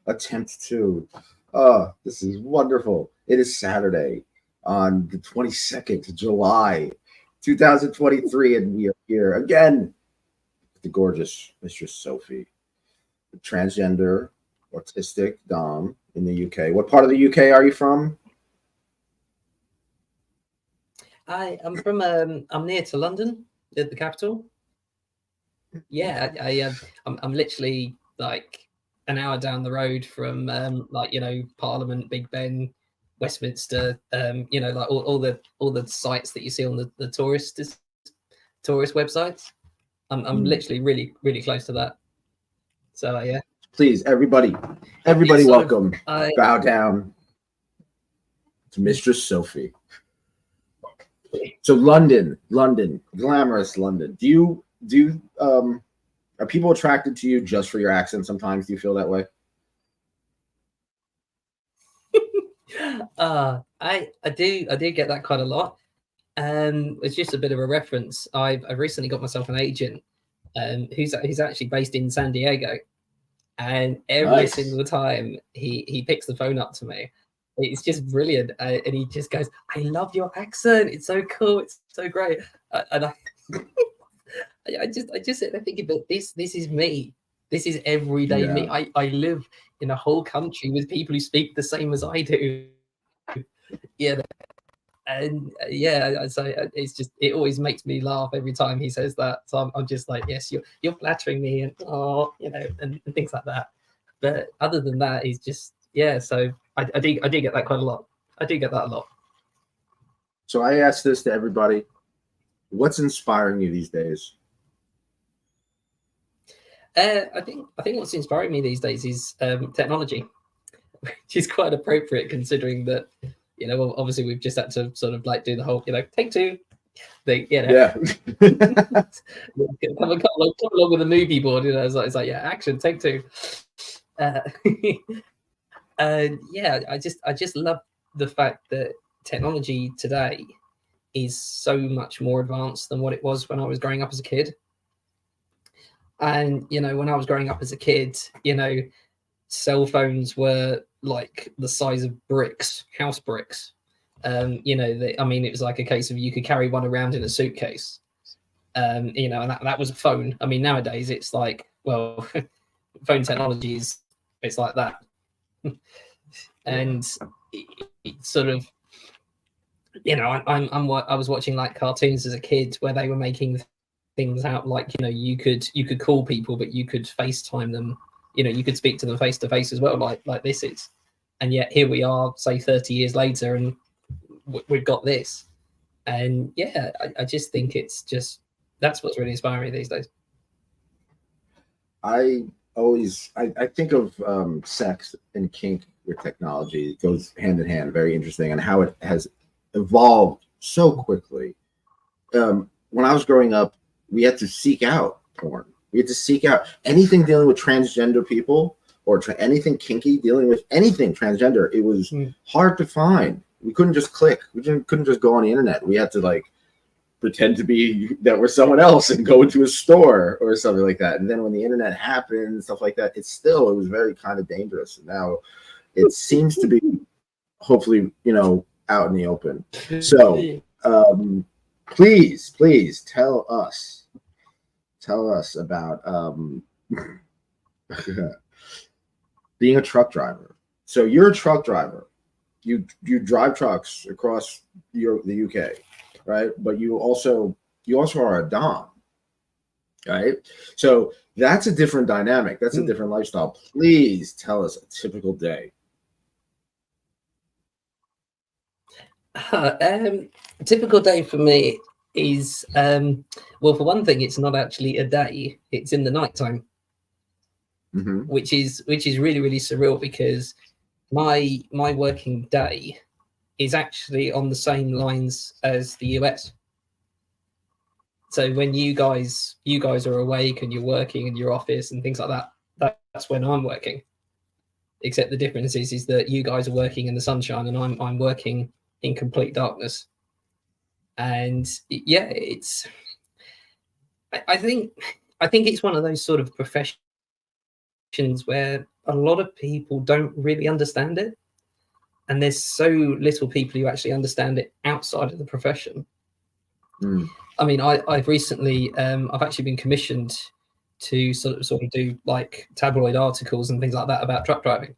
Attempt to. This is wonderful. It is Saturday on the 22nd of July, 2023, and we are here again with the gorgeous Mistress Sophie, the transgender, autistic Dom in the UK. What part of the UK are you from? I'm from I'm near to London, the capital. Yeah, I'm literally like an hour down the road from Parliament, Big Ben, Westminster. Like all the sites that you see on the tourist websites. I'm literally really close to that. So yeah. Please, everybody, welcome. Bow down to Mistress Sophie. So London, glamorous London. Do you are people attracted to you just for your accent sometimes? Do you feel that way? I do get that quite a lot. It's just a bit of a reference. I've recently got myself an agent who's actually based in San Diego, and every single time he picks the phone up to me, it's just brilliant, and he just goes, "I love your accent. It's so cool. It's so great." And I just sit there thinking, but this is me. This is everyday me. I live in a whole country with people who speak the same as I do. Yeah. And so it always makes me laugh every time he says that. So I'm just like, yes, you're flattering me, and and things like that. But other than that, he's just So I do get that quite a lot. I do get that a lot. So I ask this to everybody: what's inspiring you these days? I think what's inspiring me these days is technology, which is quite appropriate considering that. Obviously we've just had to sort of like do the whole, take two thing, Yeah. come along with the movie board, it's like action, take two. And I just love the fact that technology today is so much more advanced than what it was when I was growing up as a kid. And when I was growing up as a kid, cell phones were like the size of bricks, house bricks. It was like a case of you could carry one around in a suitcase. And that was a phone. I mean, nowadays it's like, well, phone technology it's like that. And it sort of, I was watching like cartoons as a kid where they were making things out like, you could call people, but you could FaceTime them. You could speak to them face to face as well, like this is. And yet here we are, say 30 years later, and we've got this. And I just think that's what's really inspiring these days. I think of sex and kink with technology. It goes hand in hand, very interesting, and how it has evolved so quickly. When I was growing up, we had to seek out porn. We had to seek out anything dealing with transgender people or anything kinky, dealing with anything transgender. It was hard to find. We couldn't just click. We couldn't just go on the internet. We had to like pretend to be that we're someone else and go into a store or something like that. And then when the internet happened, stuff like that, it was very kind of dangerous. And now it seems to be hopefully, out in the open. So please tell us about being a truck driver. So you're a truck driver. You drive trucks across the UK, right? But you also are a dom, right? So that's a different dynamic. That's a different lifestyle. Please tell us a typical day. A typical day for me is well, for one thing, it's not actually a day, it's in the nighttime. Which is really, really surreal, because my working day is actually on the same lines as the US. So when you guys are awake and you're working in your office and things like that, that's when I'm working. Except the difference is that you guys are working in the sunshine and I'm working in complete darkness. And it's I think it's one of those sort of professions where a lot of people don't really understand it, and there's so little people who actually understand it outside of the profession. I mean, I've recently I've actually been commissioned to sort of do like tabloid articles and things like that about truck driving,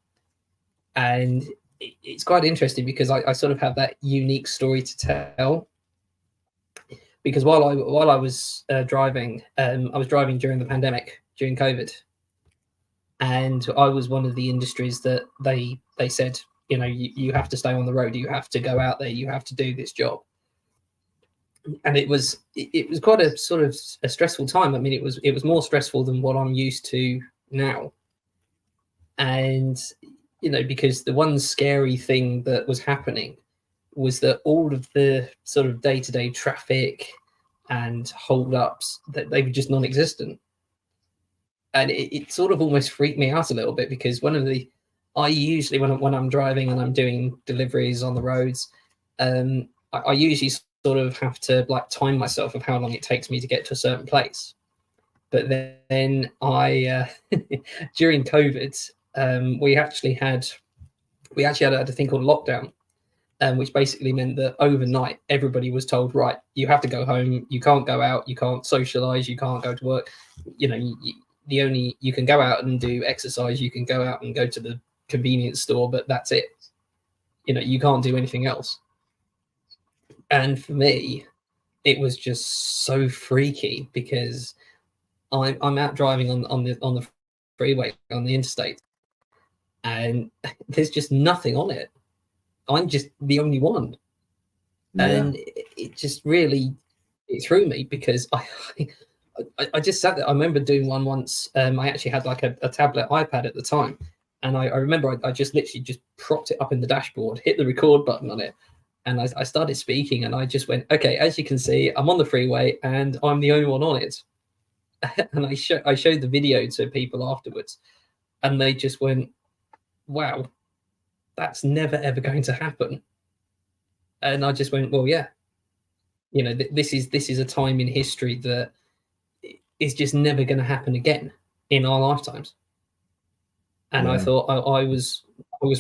and it's quite interesting because I sort of have that unique story to tell. Because while I was driving, I was driving during the pandemic, during COVID, and I was one of the industries that they said, you know, you have to stay on the road, you have to go out there, you have to do this job. And it was quite a sort of a stressful time. I mean, it was more stressful than what I'm used to now. And you know, because the one scary thing that was happening was that all of the sort of day-to-day traffic and hold-ups, that they were just non-existent. And it sort of almost freaked me out a little bit, because I usually, when I'm driving and I'm doing deliveries on the roads, I usually sort of have to like time myself of how long it takes me to get to a certain place. But then I during COVID, we actually had a thing called lockdown, which basically meant that overnight everybody was told, right, you have to go home, you can't go out, you can't socialize, you can't go to work. You know, you can go out and do exercise, you can go out and go to the convenience store, but that's it. You know, you can't do anything else. And for me, it was just so freaky, because I'm out driving on the freeway, on the interstate, and there's just nothing on it. I'm just the only one. Yeah. And it just really, it threw me, because I just sat there. I remember doing one once. I actually had like a tablet iPad at the time, and I remember I just literally just propped it up in the dashboard, hit the record button on it, and I started speaking, and I just went, okay, as you can see, I'm on the freeway and I'm the only one on it. And I showed the video to people afterwards, and they just went, wow, that's never ever going to happen. And I just went, well, yeah, you know, this is a time in history that is just never going to happen again in our lifetimes. And yeah. I thought I was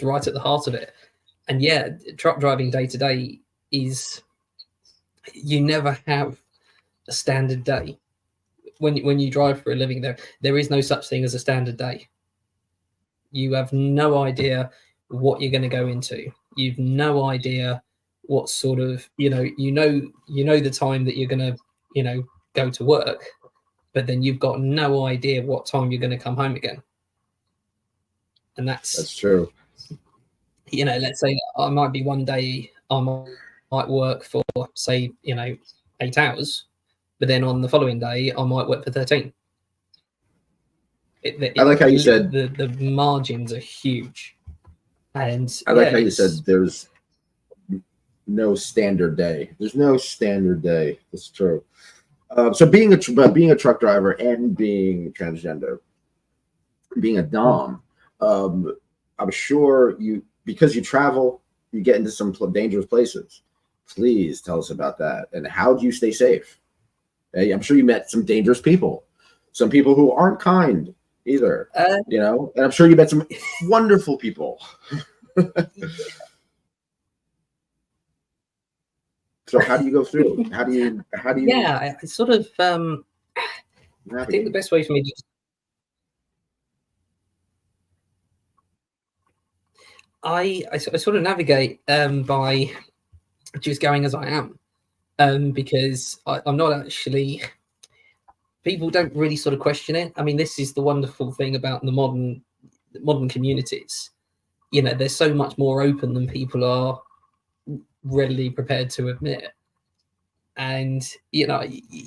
right at the heart of it. And yeah, truck driving day to day is, you never have a standard day. When you drive for a living, there is no such thing as a standard day. You have no idea what you're going to go into. You've no idea what sort of, you know the time that you're going to, go to work, but then you've got no idea what time you're going to come home again. And that's true. You know, let's say I might be one day, I might work for, say, 8 hours, but then on the following day, I might work for 13. I like how you said the margins are huge. And I like how you said there's no standard day. There's no standard day. That's true. So being a truck driver and being transgender, being a dom, I'm sure because you travel, you get into some dangerous places. Please tell us about that. And how do you stay safe? I'm sure you met some dangerous people, some people who aren't kind either, and I'm sure you met some wonderful people. So how do you go through? How do you? Yeah, I sort of. I think the best way for me to. I sort of navigate by just going as I am, because I'm not actually. People don't really sort of question it. I mean, this is the wonderful thing about the modern communities. They're so much more open than people are readily prepared to admit. And you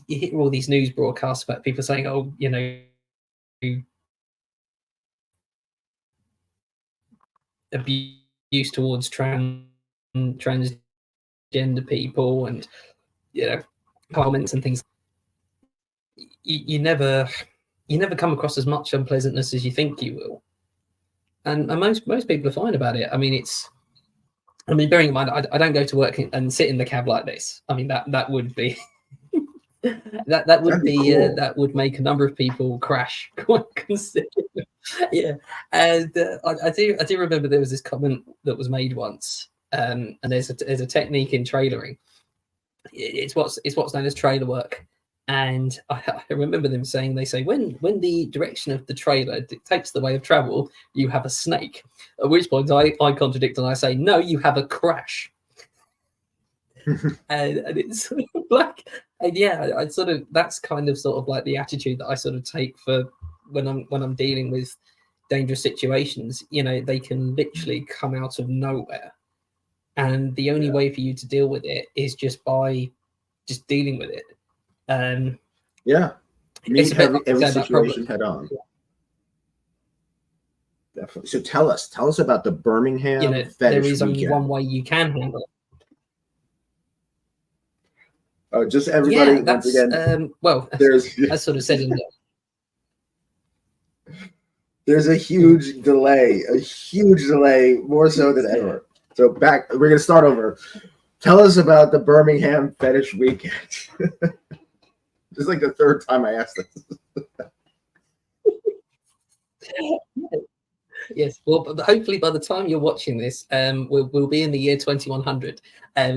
hear all these news broadcasts about people saying, "Oh, abuse towards transgender people," and comments and things. You never come across as much unpleasantness as you think you will, and most people are fine about it. I mean, bearing in mind, I don't go to work and sit in the cab like this. I mean, that would be that would That'd be be cool. that would make a number of people crash quite considerably. Yeah, and I do remember there was this comment that was made once, and there's a technique in trailering. It's what's known as trailer work, and I remember them saying, they say when the direction of the trailer dictates the way of travel, you have a snake. At which point I contradict and I say, no, you have a crash. and it's sort of like, and yeah, I sort of, that's kind of sort of like the attitude that I sort of take for when I'm dealing with dangerous situations. You know, they can literally come out of nowhere, and the only way for you to deal with it is just by just dealing with it. Yeah, It's meet a bit every, like every that situation problem. head on. Definitely. So tell us about the Birmingham You know, fetish there is only weekend. one way you can handle it. Oh, just everybody, Yeah, once that's again, well, there's as sort of said in the there's a huge delay, more so than ever. So back, we're gonna start over. Tell us about the Birmingham fetish weekend. This is like the third time I asked this. Yes, well, but hopefully by the time you're watching this, we'll be in the year 2100.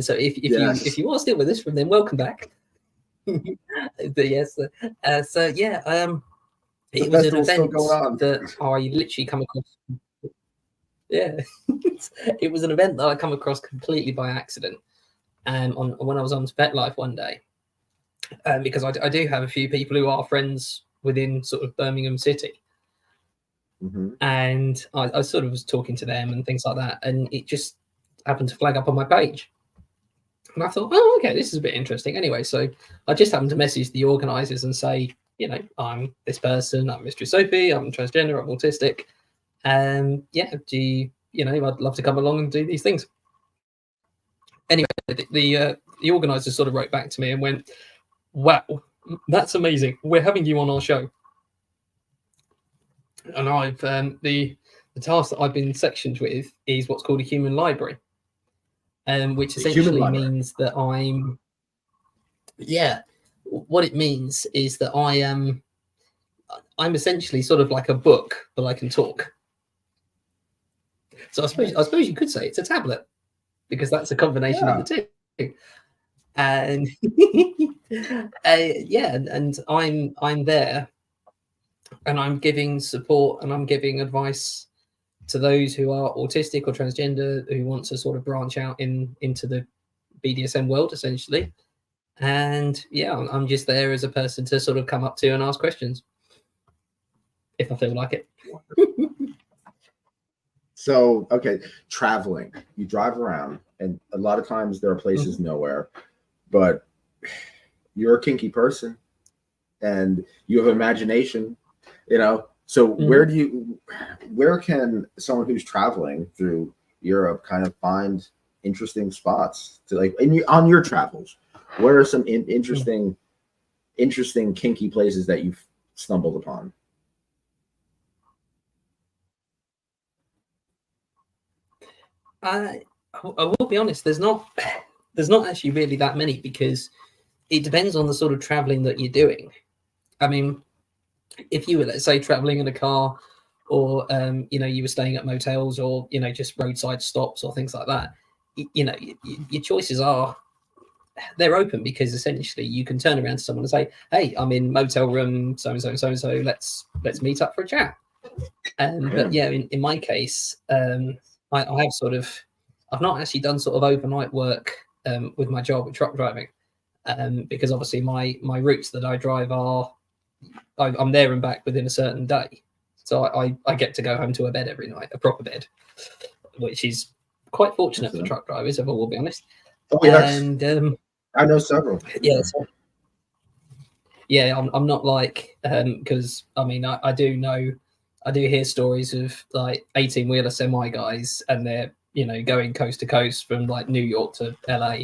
So if you are still with us from then, welcome back. But yes, so yeah, it was an event that I literally come across. Yeah, it was an event that I come across completely by accident, on when I was on FetLife one day, because I do have a few people who are friends within sort of Birmingham City. Mm-hmm. And I sort of was talking to them and things like that, and it just happened to flag up on my page, and I thought, oh, okay, this is a bit interesting. Anyway, so I just happened to message the organisers and say, you know, I'm this person, I'm Mistress Sophie, I'm transgender, I'm autistic, and yeah, you know, I'd love to come along and do these things. Anyway, the organisers sort of wrote back to me and went, wow, that's amazing, we're having you on our show. And I've the task that I've been sectioned with is what's called a human library, which essentially means that I'm, yeah, what it means is that I'm essentially sort of like a book, but I can talk. So I suppose you could say it's a tablet, because that's a combination of the two. And yeah, and I'm there, and I'm giving support and I'm giving advice to those who are autistic or transgender, who want to sort of branch out into the BDSM world, essentially. And yeah, I'm just there as a person to sort of come up to and ask questions if I feel like it. So, okay, traveling. You drive around, and a lot of times there are places nowhere, but you're a kinky person and you have imagination, you know. So where can someone who's traveling through Europe kind of find interesting spots to, like, on your travels? Where are some interesting kinky places that you've stumbled upon? I will be honest, there's not actually really that many, because it depends on the sort of traveling that you're doing. I mean, if you were, let's say, traveling in a car, or you know, you were staying at motels, or you know, just roadside stops or things like that, you know, your choices they're open, because essentially you can turn around to someone and say, hey, I'm in motel room so and so and so and so, let's meet up for a chat. But yeah, in my case, I have sort of, I've not actually done sort of overnight work with my job with truck driving, because obviously my routes that I drive I'm there and back within a certain day. So I get to go home to a bed every night, a proper bed, which is quite fortunate for truck drivers, if I will be honest. Oh, yes. And I know several. Yeah. So, yeah, I'm not like, because I mean, I do hear stories of like 18-wheeler semi guys, and they're, you know, going coast to coast from like New York to LA,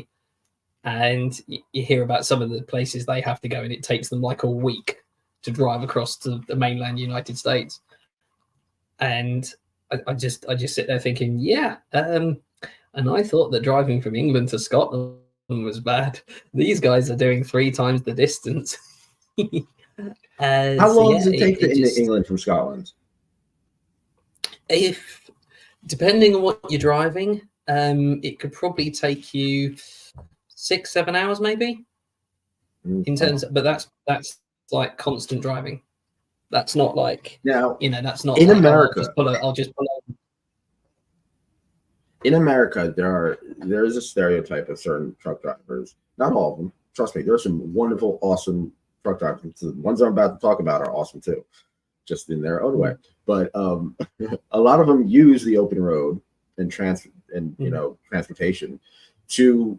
and you hear about some of the places they have to go, and it takes them like a week to drive across to the mainland United States. And I just sit there thinking, yeah, and I thought that driving from England to Scotland was bad. These guys are doing 3 times the distance. How So long yeah, does it take to it into just, England from Scotland? if depending on what you're driving, it could probably take you 6-7 hours maybe in terms of, but that's like constant driving. That's not like, Now, that's not in like, oh, America, I'll just pull over. in America, there's a stereotype of certain truck drivers. Not all of them. Trust me, there's some wonderful, awesome truck drivers. The ones I'm about to talk about are awesome too, just in their own way. But a lot of them use the open road and transportation to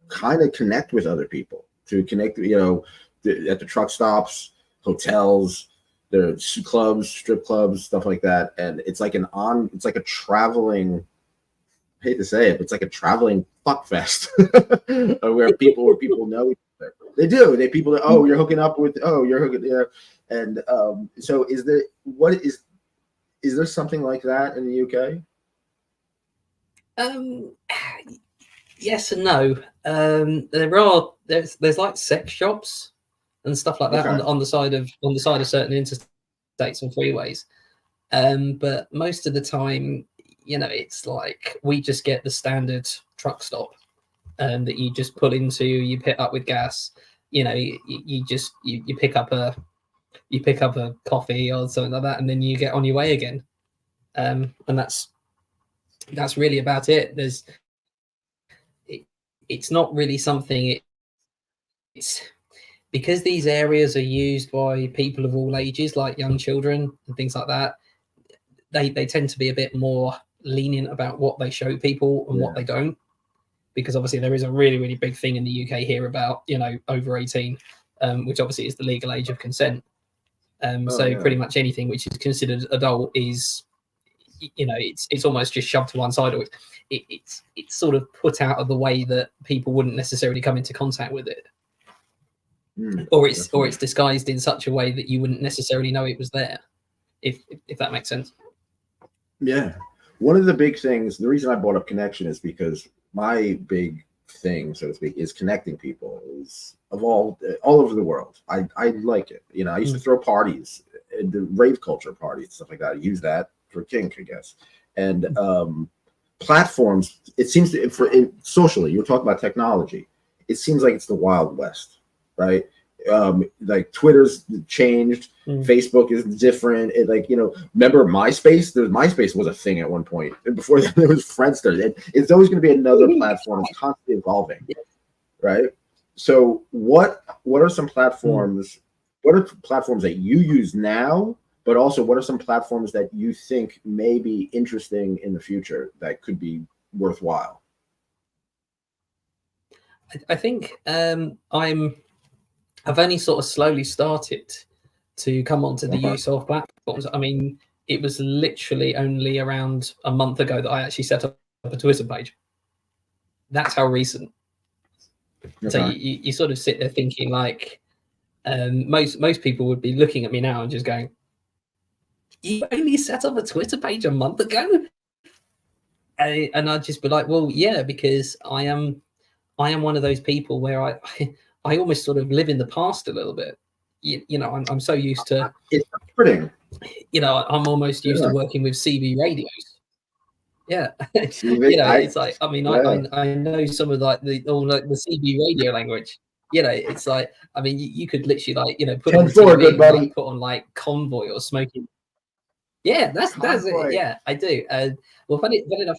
kind of connect with other people, to connect, at the truck stops, hotels, the clubs, strip clubs, stuff like that. And it's like it's like a traveling, I hate to say it, but it's like a traveling fuck fest where people know each other. They do. You're hooking up with, you're hooking there. And so is there something like that in the UK? Yes and no. There's like sex shops and stuff like that on the side of certain interstates and freeways. But most of the time, it's like we just get the standard truck stop that you just pull into, you pick up with gas, you pick up a coffee or something like that, and then you get on your way again. And that's really about it. It's not really something. It's because these areas are used by people of all ages, like young children and things like that. They tend to be a bit more lenient about what they show people and what they don't, because obviously there is a really, really big thing in the UK here about over 18, which obviously is the legal age of consent. Pretty much anything which is considered adult is, it's almost just shoved to one side, or it's sort of put out of the way that people wouldn't necessarily come into contact with it, or it's disguised in such a way that you wouldn't necessarily know it was there, if that makes sense. Yeah. One of the big things, the reason I brought up connection is because my big thing, so to speak, is connecting people is of all over the world. I like it. I used to throw parties, the rave culture parties, stuff like that. I use that for kink, I guess. And platforms, it seems to, socially, you were talking about technology. It seems like it's the Wild West, right? Like Twitter's changed, Facebook is different. Remember MySpace? MySpace was a thing at one point, and before that there was Friendster. It's always going to be another platform. It's constantly evolving, right? So what are some platforms? What are platforms that you use now? But also, what are some platforms that you think may be interesting in the future that could be worthwhile? I think I've only sort of slowly started to come onto the use of platforms. I mean, it was literally only around a month ago that I actually set up a Twitter page. That's how recent. Okay. So you sort of sit there thinking like, most people would be looking at me now and just going, "You only set up a Twitter page a month ago?" And I'd just be like, "Well, yeah, because I am one of those people where I almost sort of live in the past a little bit. I'm so used to it's comforting. I'm almost used to working with CB radios. Yeah, it's like, I mean, I know some of like the CB radio language. It's like, I mean, you could literally like put on TV, good buddy. Like, put on like Convoy or Smoking. Yeah, that's it. Yeah, I do. Well, funny enough,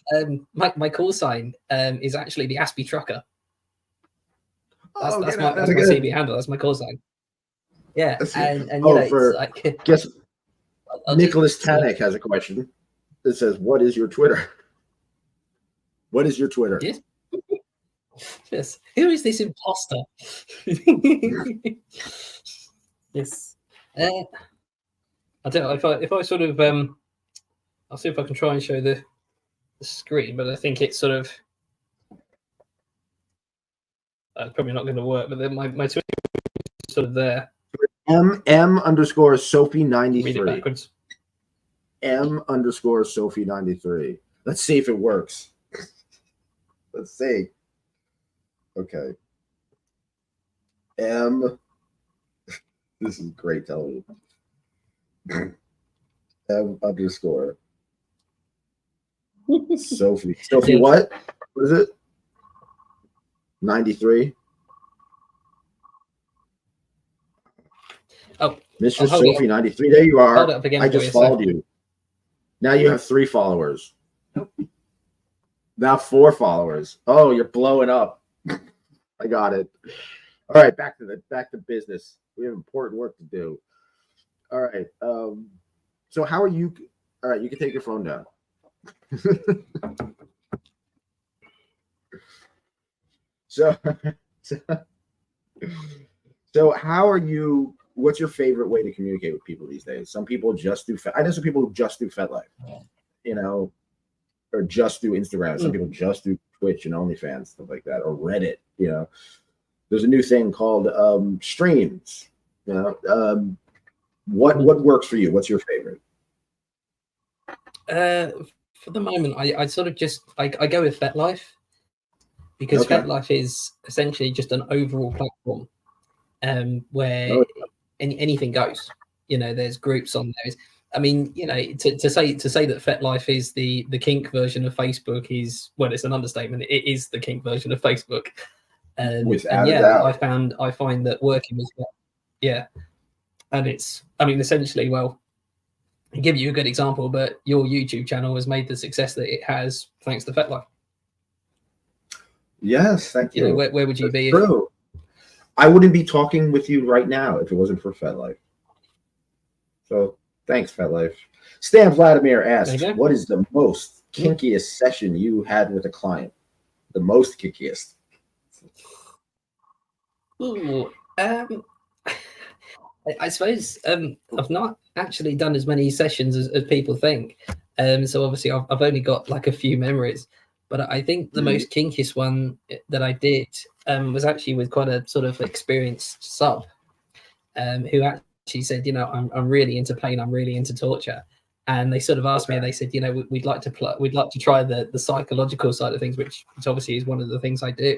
my call sign is actually the Aspie Trucker. That's my CB handle. That's my call sign. Yeah, and it's like, guess Nicholas Tanek has a question that says, "What is your Twitter? What is your Twitter?" Yes. Yes. Who is this imposter? Yes. I don't know if I sort of I'll see if I can try and show the screen, but I think it's sort of probably not going to work. But then my Twitter is sort of there. M_Sophie 93. Read it backwards. M_Sophie 93. Let's see if it works. Let's see. Okay. M. This is great television. M underscore Sophie. Sophie, Yeah. what? What is it? 93. Oh, Mistress hold it Sophie up. 93. There you Hold are. it up again I for just you. followed you. Now you have 3 followers. Now 4 followers. Oh, you're blowing up. I got it. All right, back to business. We have important work to do. All right. So how are you? All right, you can take your phone down. so, so, so how are you? What's your favorite way to communicate with people these days? Some people just do. I know some people who just do FetLife, you know, or just do Instagram. Some people just do Twitch and OnlyFans, stuff like that, or Reddit. You know, there's a new thing called streams. You know, what works for you? What's your favorite? For the moment, I sort of just I go with FetLife because FetLife is essentially just an overall platform where anything goes. You know, there's groups on there. I mean, you know, to say that FetLife is the kink version of Facebook is, well, it's an understatement. It is the kink version of Facebook. And yeah, I find that working with and it's, I mean, essentially, well, I'll give you a good example, but your YouTube channel has made the success that it has thanks to FetLife. Yes, thank you. You know, where would you be? True. I wouldn't be talking with you right now if it wasn't for FetLife. So thanks, FetLife. Stan Vladimir asks, what is the most kinkiest session you had with a client? The most kinkiest. Ooh, I suppose I've not actually done as many sessions as people think. So obviously I've only got like a few memories. But I think the most kinkiest one that I did was actually with quite a sort of experienced sub who actually said, you know, I'm really into pain, I'm really into torture. And they sort of asked me, and they said, you know, we'd like to try the psychological side of things, which obviously is one of the things I do.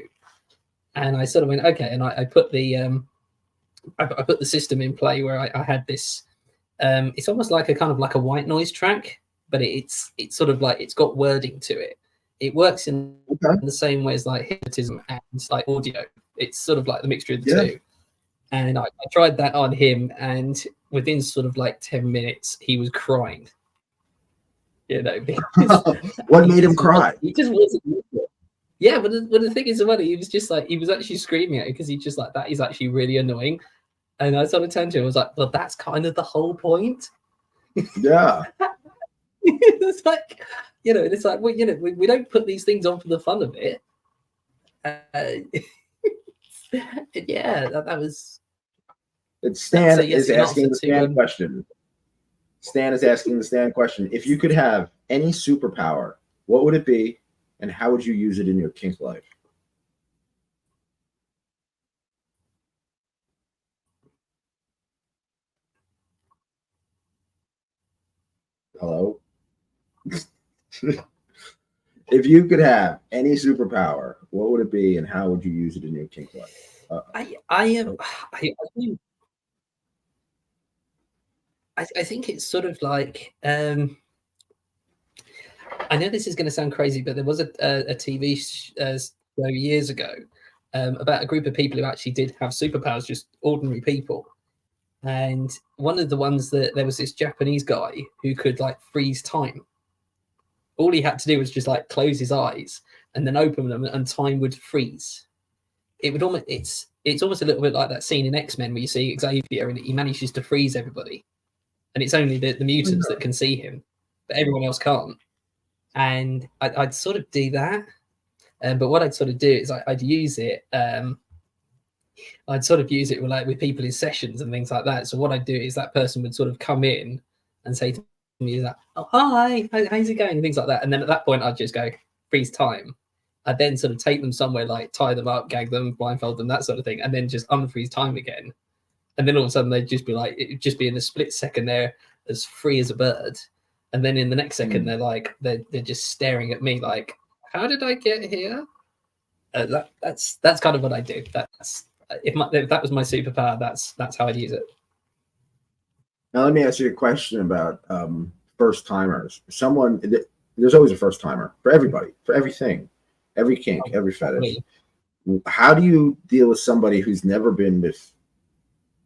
And I sort of went, okay, and I put the I put the system in play where I had this. It's almost like a kind of like a white noise track, but it's sort of like it's got wording to it. It works in the same way as like hypnotism and like audio. It's sort of like the mixture of the two. And I tried that on him, and within sort of like 10 minutes, he was crying. You know, what made him cry? He just wasn't. Yeah, but the thing is, he was just like, he was actually screaming at it because he's just like, that is actually really annoying. And I sort of turned to him, I was like, well, that's kind of the whole point. Yeah. It's like, you know, it's like, well, you know, we don't put these things on for the fun of it. Yeah, that was. Stan is asking the Stan question. Stan is asking the Stan question. If you could have any superpower, what would it be, and how would you use it in your kink life? Hello? If you could have any superpower, what would it be, and how would you use it in your kink life? I think it's sort of like I know this is going to sound crazy, but there was a TV show years ago about a group of people who actually did have superpowers, just ordinary people. And one of the ones that there was this Japanese guy who could like freeze time. All he had to do was just like close his eyes and then open them, and time would freeze. It would almost it's almost a little bit like that scene in X-Men where you see Xavier and he manages to freeze everybody, and it's only the mutants that can see him, but everyone else can't. And I'd sort of do that, but what I'd sort of do is I'd use it. I'd sort of use it with people in sessions and things like that. So what I'd do is that person would sort of come in and say to me like, "Oh, hi, how's it going?" and things like that. And then at that point, I'd just go freeze time. I'd then sort of take them somewhere, like tie them up, gag them, blindfold them, that sort of thing, and then just unfreeze time again. And then all of a sudden, they'd just be like, it'd just be in a split second, they're as free as a bird. And then in the next second, they're just staring at me like, "How did I get here?" That's kind of what I do. That's if that was my superpower, that's how I'd use it. Now, let me ask you a question about first timers. There's always a first timer for everybody, for everything, every kink, every fetish. How do you deal with somebody who's never been with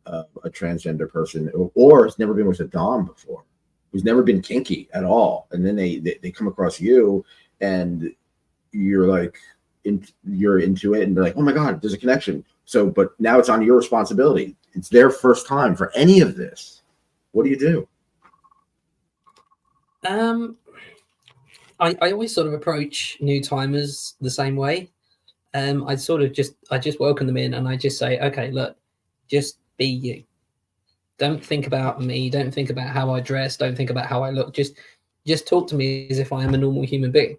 a transgender person, or has never been with a dom before, who's never been kinky at all, and then they come across you, and you're like, you're into it, and they're like, oh my god, there's a connection. So, but now it's on your responsibility. It's their first time for any of this. What do you do? I always sort of approach new timers the same way. I just welcome them in, and I just say, okay, look, just be you. Don't think about me. Don't think about how I dress. Don't think about how I look. Just talk to me as if I am a normal human being,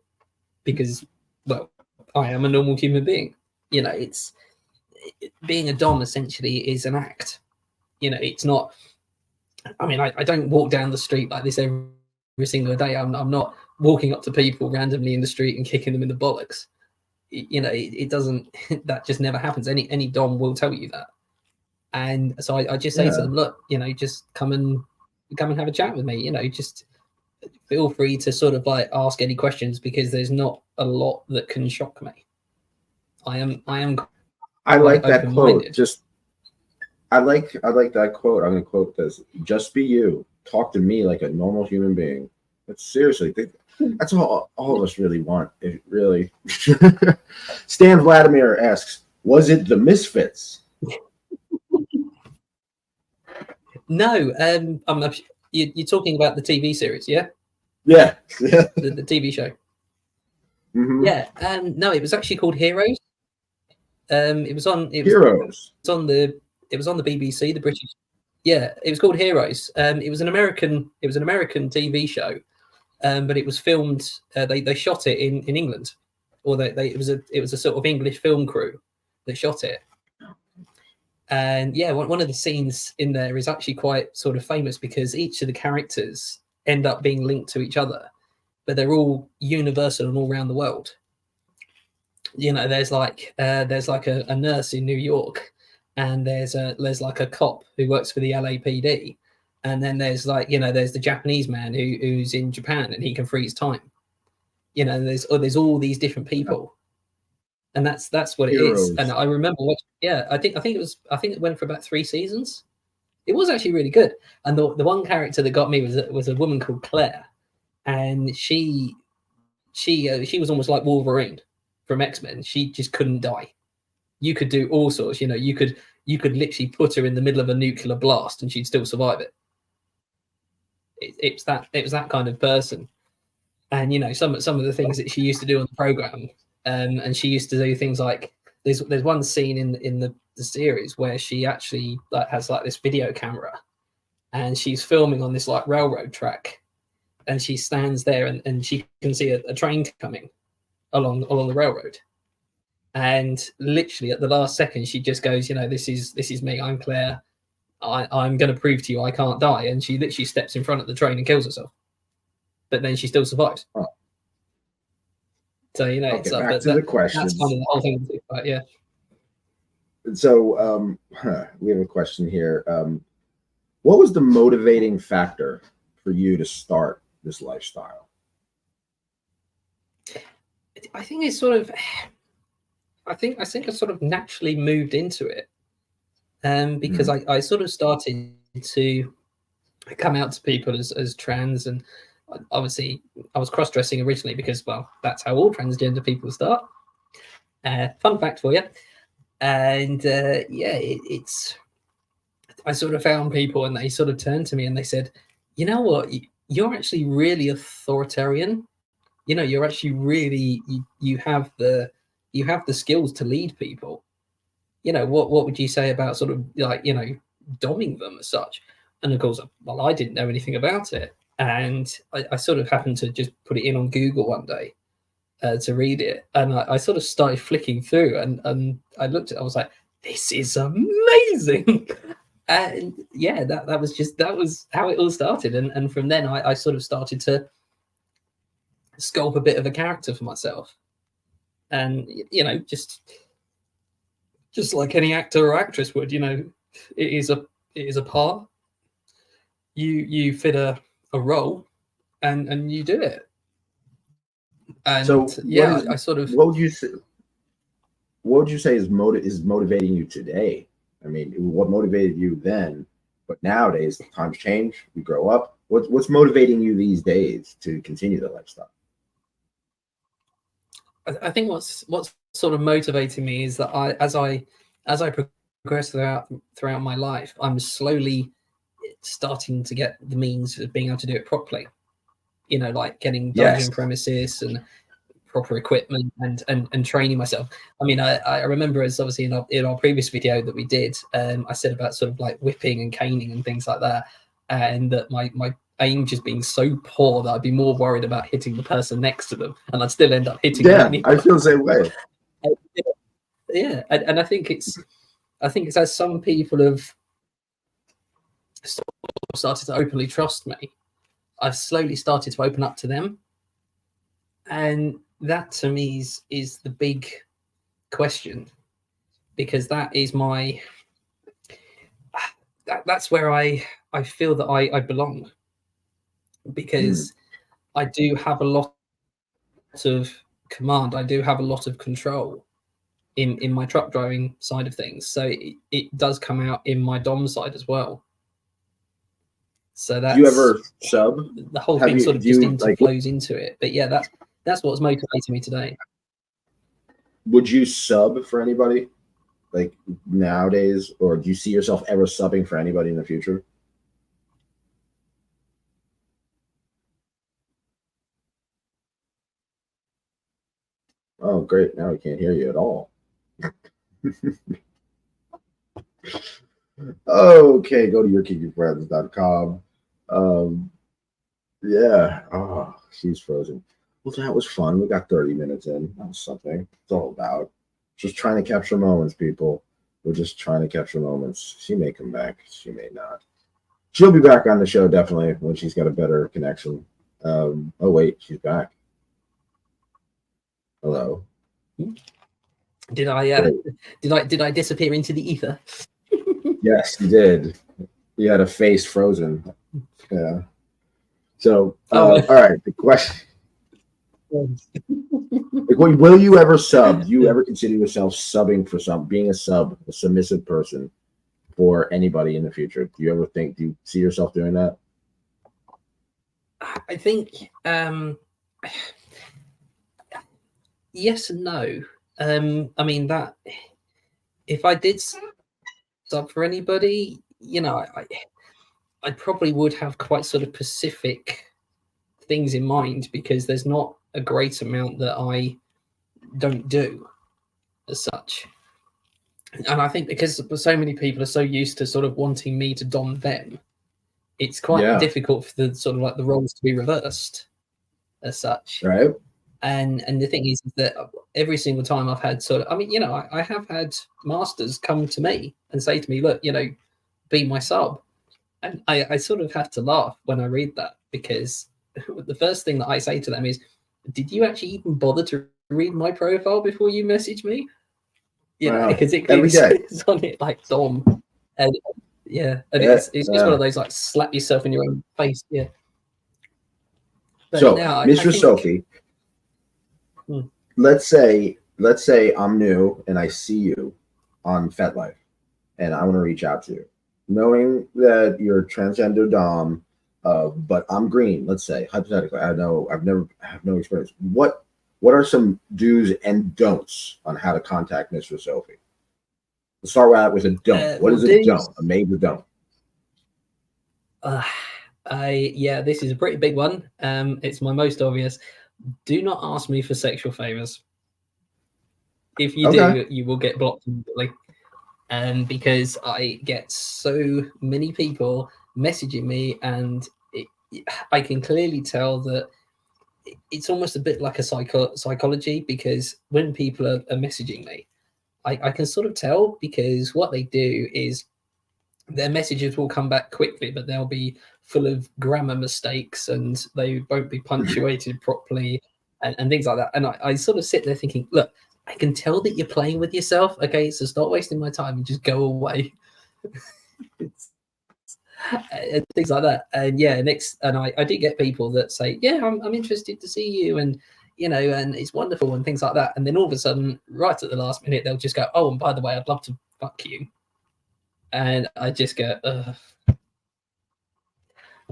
because, well, I am a normal human being. You know, being a dom essentially is an act. You know, it's not. I mean, I don't walk down the street like this every single day. I'm not walking up to people randomly in the street and kicking them in the bollocks. You know, it doesn't. That just never happens. Any dom will tell you that. And so I just say to them, look, you know, just come and have a chat with me. You know, just feel free to sort of like ask any questions, because there's not a lot that can shock me. I like that quote. I like that quote. I'm going to quote this: "Just be you. Talk to me like a normal human being." That's seriously. That's all of us really want. It really. Stan Vladimir asks, "Was it the Misfits?" No, you're talking about the TV series, yeah? Yeah. the TV show. Mm-hmm. Yeah. No, it was actually called Heroes. It was on the BBC, the British. Yeah, it was called Heroes. It was an American TV show, but it was filmed. They shot it in England, or it was a sort of English film crew that shot it. And yeah, one of the scenes in there is actually quite sort of famous, because each of the characters end up being linked to each other, but they're all universal and all around the world. You know, there's like a nurse in New York, and there's like a cop who works for the LAPD, and then there's the Japanese man who's in Japan and he can freeze time. You know, there's all these different people. And that's what it Heroes. is. And I remember I think it went for about 3 seasons. It was actually really good. And the one character that got me was a woman called Claire, and she was almost like Wolverine from X-Men. She just couldn't die. You could do all sorts. You know, you could literally put her in the middle of a nuclear blast and she'd still survive it. It was that kind of person. And you know, some of the things that she used to do on the program. And she used to do things like there's one scene in the series where she actually has this video camera, and she's filming on this like railroad track, and she stands there and she can see a train coming along the railroad, and literally at the last second she just goes, you know, this is me, I'm Claire, I'm going to prove to you I can't die, and she literally steps in front of the train and kills herself, but then she still survives. Oh. So, you know, okay, it's back to the questions. That's kind of the whole thing. But yeah. So we have a question here. What was the motivating factor for you to start this lifestyle? I think it's sort of. I think I sort of naturally moved into it, because I sort of started to come out to people as trans, and obviously I was cross-dressing originally because, well, that's how all transgender people start. Fun fact for you. And it's I sort of found people, and they sort of turned to me and they said, you know what, you're actually really authoritarian. You know, you're actually really you have the skills to lead people. You know, what would you say about sort of like, you know, doming them as such? And of course, well, I didn't know anything about it. And I sort of happened to just put it in on Google one day to read it. And I sort of started flicking through, and I looked at it, I was like, this is amazing. And yeah, that was how it all started. And from then I sort of started to sculpt a bit of a character for myself. And just like any actor or actress would, it is a part. You fit a role, and you do it. And So I sort of. what would you say? What would you say is motivating you today? I mean, what motivated you then? But nowadays, times change. We grow up. What's motivating you these days to continue the lifestyle? I think what's sort of motivating me is that as I progress throughout my life, I'm slowly starting to get the means of being able to do it properly. Like getting dungeon premises and proper equipment and training myself. I mean, I remember, as obviously in our previous video that we did, I said about sort of like whipping and caning and things like that, and that my aim just being so poor that I'd be more worried about hitting the person next to them, and I'd still end up hitting them anyway. I feel the same way. Yeah, and I think it's as some people have started to openly trust me, I've slowly started to open up to them, and that to me is the big question, because that is that's where I feel that I belong, because I do have a lot of command, I do have a lot of control in my truck driving side of things, so it does come out in my dom side as well. So that's, do you ever sub? The whole thing sort of just flows into it. But yeah, that's what's motivating me today. Would you sub for anybody like nowadays, or do you see yourself ever subbing for anybody in the future? Oh, great. Now we can't hear you at all. Okay, go to yourkinkyfriends.com. Yeah. Oh, she's frozen. Well, that was fun. We got 30 minutes in. That was something. It's all about just trying to capture moments, people. We're just trying to capture moments. She may come back. She may not. She'll be back on the show definitely when she's got a better connection. Oh wait, she's back. Hello. Did I disappear into the ether? Yes, you did. You had a face frozen. Yeah. So, all right. The question: will you ever sub? Do you ever consider yourself subbing for being a submissive person for anybody in the future? Do you ever think? Do you see yourself doing that? I think yes and no. I mean, that if I did sub for anybody, I probably would have quite sort of specific things in mind, because there's not a great amount that I don't do as such. And I think because so many people are so used to sort of wanting me to dom them, it's quite difficult for the sort of like the roles to be reversed as such. Right. And the thing is that every single time I've had I have had masters come to me and say to me, look, be my sub. And I sort of have to laugh when I read that, because the first thing that I say to them is, did you actually even bother to read my profile before you message me? Because it clearly says on it like Dom. And it's just one of those like slap yourself in your own face. Yeah. But so, now, Mistress Sophie, let's say I'm new and I see you on FetLife and I want to reach out to you, knowing that you're transgender dom, but I'm green. Let's say hypothetically, I have no experience. What are some do's and don'ts on how to contact Mistress Sophie? Let's start out with a don't. What is a don't? A major don't. This is a pretty big one. It's my most obvious. Do not ask me for sexual favors. If you do, you will get blocked immediately. Because I get so many people messaging me, and I can clearly tell that it's almost a bit like a psychology, because when people are messaging me, I can sort of tell, because what they do is their messages will come back quickly, but they'll be full of grammar mistakes and they won't be punctuated properly. and things like that. And I sort of sit there thinking, look, I can tell that you're playing with yourself. Okay, so stop wasting my time and just go away. And things like that. And yeah, I do get people that say, yeah, I'm interested to see you, and and it's wonderful and things like that. And then all of a sudden, right at the last minute, they'll just go, oh, and by the way, I'd love to fuck you. And I just go, ugh.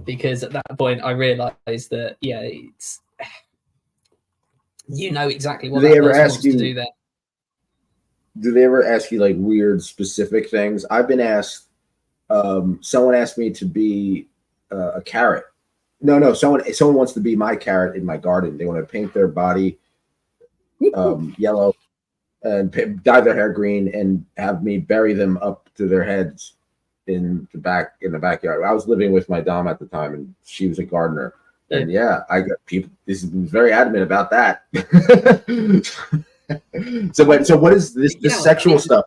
Because at that point I realized that it's exactly what that person wants to do there. Do they ever ask you like weird specific things? I've been asked. Someone asked me to be a carrot. No. Someone wants to be my carrot in my garden. They want to paint their body yellow and dye their hair green and have me bury them up to their heads in the backyard. I was living with my dom at the time, and she was a gardener. And yeah, I got people. This has been very adamant about that. So what is this sexual stuff?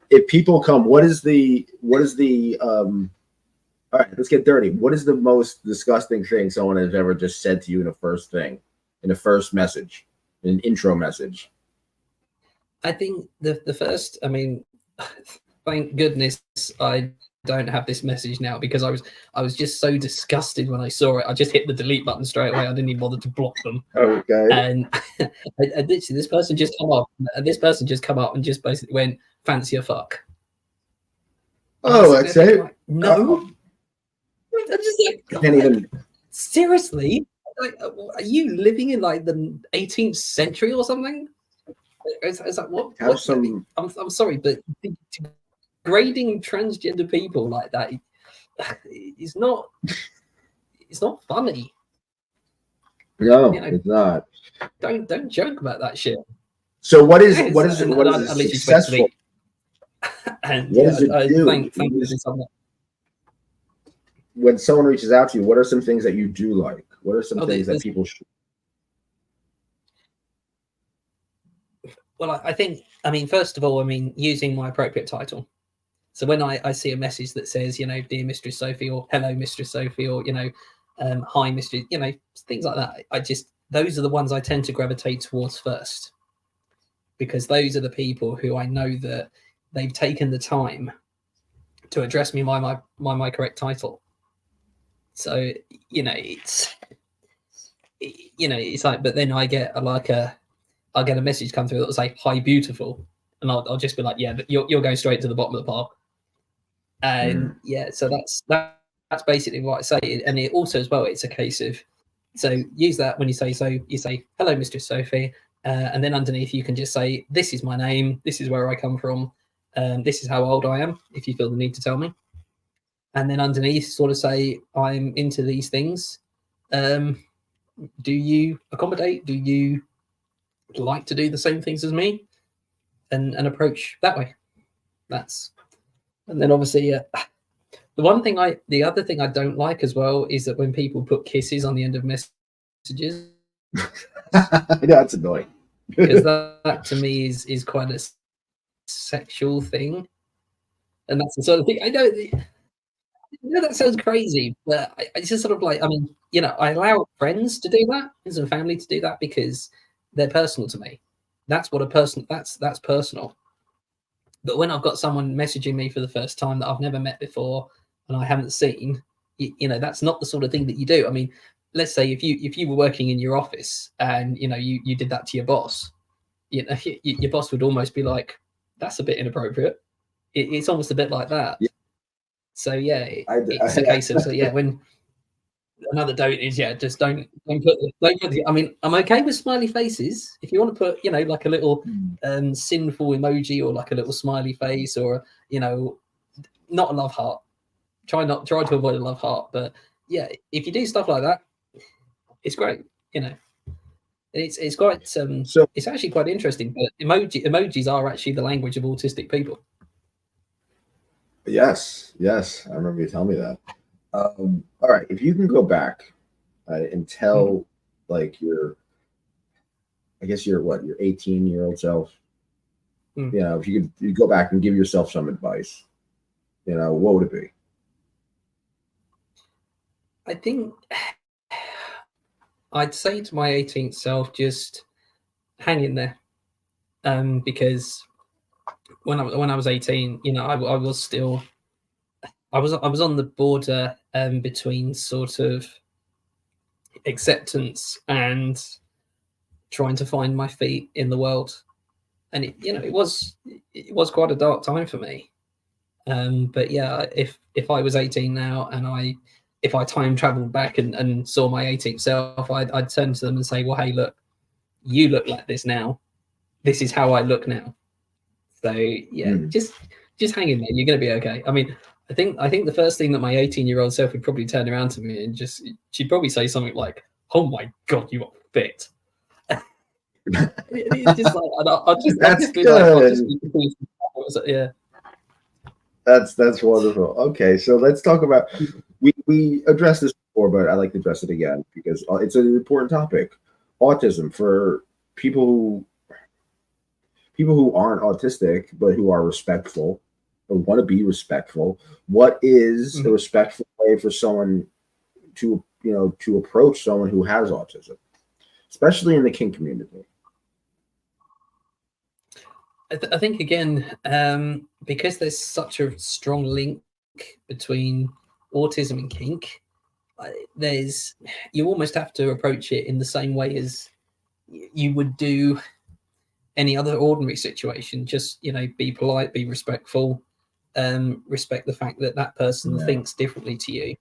If people come, what is the all right, let's get dirty. What is the most disgusting thing someone has ever just said to you in a first message, an intro message? I think the first, thank goodness I don't have this message now, because I was just so disgusted when I saw it. I just hit the delete button straight away. I didn't even bother to block them. Okay. And literally this person just come up and just basically went, fancy a fuck. Oh, that's it? Like, no. I'm just like, can't even... seriously? Like, are you living in like the 18th century or something? Is that what? I'm sorry, but degrading transgender people like that is not. It's not funny. No, it's not. Don't joke about that shit. So what is successful? And what does it do? When someone reaches out to you, what are some things that you do like? What are some things that people should? Well, I think, first of all, using my appropriate title. So when I see a message that says, dear Mistress Sophie, or hello Mistress Sophie, or hi Mistress, things like that. Those are the ones I tend to gravitate towards first, because those are the people who I know that they've taken the time to address me by my correct title. So it's like, but then I get I'll get a message come through that will say, hi beautiful, and I'll just be like, yeah, you're going straight to the bottom of the pile. And so that's basically what I say. And it also as well, it's a case of, so use that when you say, hello Mistress Sophie, and then underneath you can just say, this is my name, this is where I come from, this is how old I am, if you feel the need to tell me. And then underneath sort of say, I'm into these things. Do you accommodate? Do you like to do the same things as me? And approach that way. And then obviously the other thing I don't like as well is that when people put kisses on the end of messages. That's annoying. Because that to me is quite a sexual thing. And that's the sort of thing I know that sounds crazy, but it's just sort of like, I allow friends to do that, friends and family to do that, because they're personal to me. That's that's personal. But when I've got someone messaging me for the first time that I've never met before and I haven't seen, that's not the sort of thing that you do. Let's say if you were working in your office and you did that to your boss, your boss would almost be like, that's a bit inappropriate. It's almost a bit like that. Yeah. So yeah, it's a case of when another don't is just don't put I'm okay with smiley faces. If you want to put like a little sinful emoji or like a little smiley face, or not a love heart. Try to avoid a love heart, but yeah, if you do stuff like that, it's great. It's quite it's actually quite interesting. But emojis are actually the language of autistic people. Yes, I remember you telling me that. All right, if you can go back and tell like your 18-year-old self, if you go back and give yourself some advice, what would it be? I think I'd say to my 18th self, just hang in there, because when I was 18, you know, I was still, I was on the border between sort of acceptance and trying to find my feet in the world, and it was quite a dark time for me. But yeah, if I was 18 now and if I time traveled back and saw my 18th self, I'd turn to them and say, well, hey, look, you look like this now. This is how I look now. So yeah, just hang in there. You're going to be okay. I mean, I think the first thing that my 18-year-old self would probably turn around to me and she'd probably say something like, "Oh my God, you are fit." It's just like, That's good. Yeah. That's wonderful. Okay, so let's talk about, we addressed this before, but I like to address it again because it's an important topic. Autism, for people who aren't autistic but who are respectful or want to be respectful. What is a respectful way for someone to approach someone who has autism, especially in the kink community? I think again, because there's such a strong link between autism and kink, you almost have to approach it in the same way as you would do any other ordinary situation. Just, be polite, be respectful, respect the fact that that person thinks differently to you.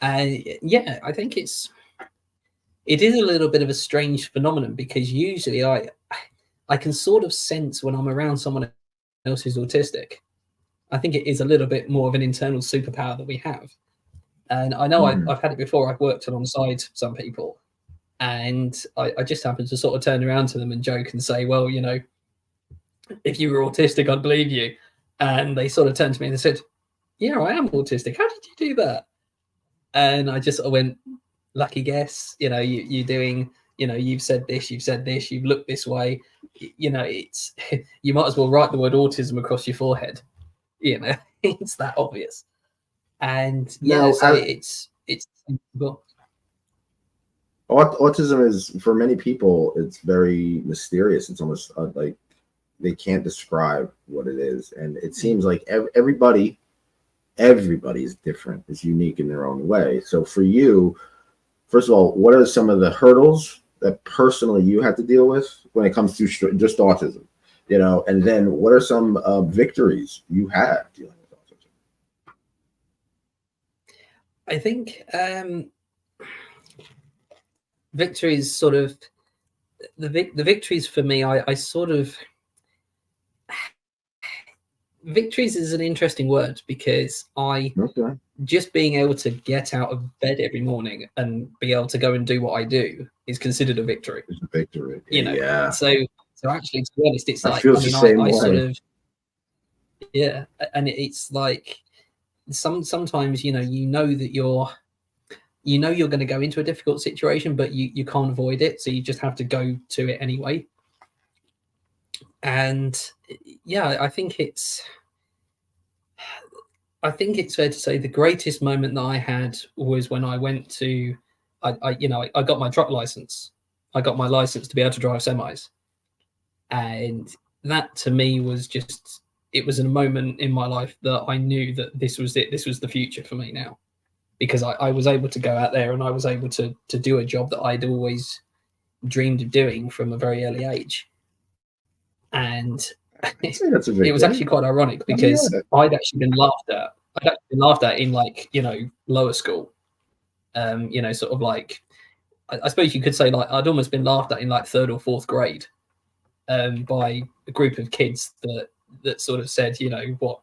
I think it is a little bit of a strange phenomenon, because usually I can sort of sense when I'm around someone else who's autistic. I think it is a little bit more of an internal superpower that we have. And I know I've had it before. I've worked alongside some people, and I just happened to sort of turn around to them and joke and say, well, if you were autistic, I'd believe you. And they sort of turned to me and they said, yeah, I am autistic. How did you do that? And I just went, lucky guess. You're doing, you've said this, you've looked this way. It's you might as well write the word autism across your forehead. It's that obvious. And it's well, autism is, for many people, it's very mysterious. It's almost like they can't describe what it is, and it seems like everybody is different, is unique in their own way. So for you, first of all, what are some of the hurdles that personally you had to deal with when it comes to just autism? And then what are some victories you had dealing with autism? I think victories, sort of the victories for me, I sort of, victories is an interesting word, because just being able to get out of bed every morning and be able to go and do what I do is considered a victory. It's a victory. Yeah. So actually, to be honest, it's like, I sort of, yeah. And it's like, sometimes, that you're going to go into a difficult situation, but you can't avoid it. So you just have to go to it anyway. And yeah, I think it's fair to say the greatest moment that I had was when I went to, I got my truck license. I got my license to be able to drive semis. And that to me was just, it was a moment in my life that I knew that this was it. This was the future for me now, because I was able to go out there and I was able to do a job that I'd always dreamed of doing from a very early age. And it was actually quite ironic, because I'd actually been laughed at in, like, lower school. Sort of like, I suppose you could say, like, I'd almost been laughed at in like 3rd or 4th grade by a group of kids that sort of said, what,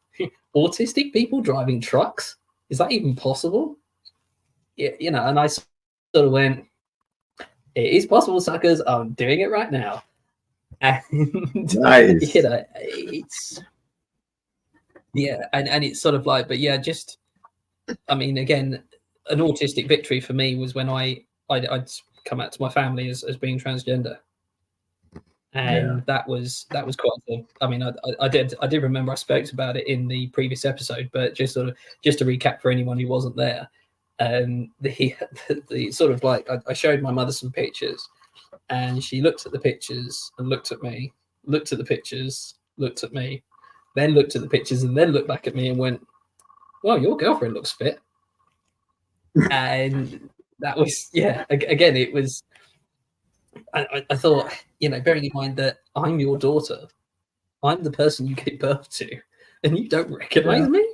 autistic people driving trucks? Is that even possible? Yeah, and I sort of went, it is possible, suckers. I'm doing it right now. And nice. It's and it's sort of like, but yeah, just, I mean, again, an autistic victory for me was when I'd come out to my family as being transgender, and that was quite I mean, I did remember I spoke about it in the previous episode, but just to recap for anyone who wasn't there, the sort of like I showed my mother some pictures, and she looked at the pictures and looked at me, looked at the pictures, looked at me, then looked at the pictures, and then looked back at me and went, "Well, your girlfriend looks fit." And that was, yeah, again, it was, I thought, you know, bearing in mind that I'm your daughter, I'm the person you gave birth to, and you don't recognize me?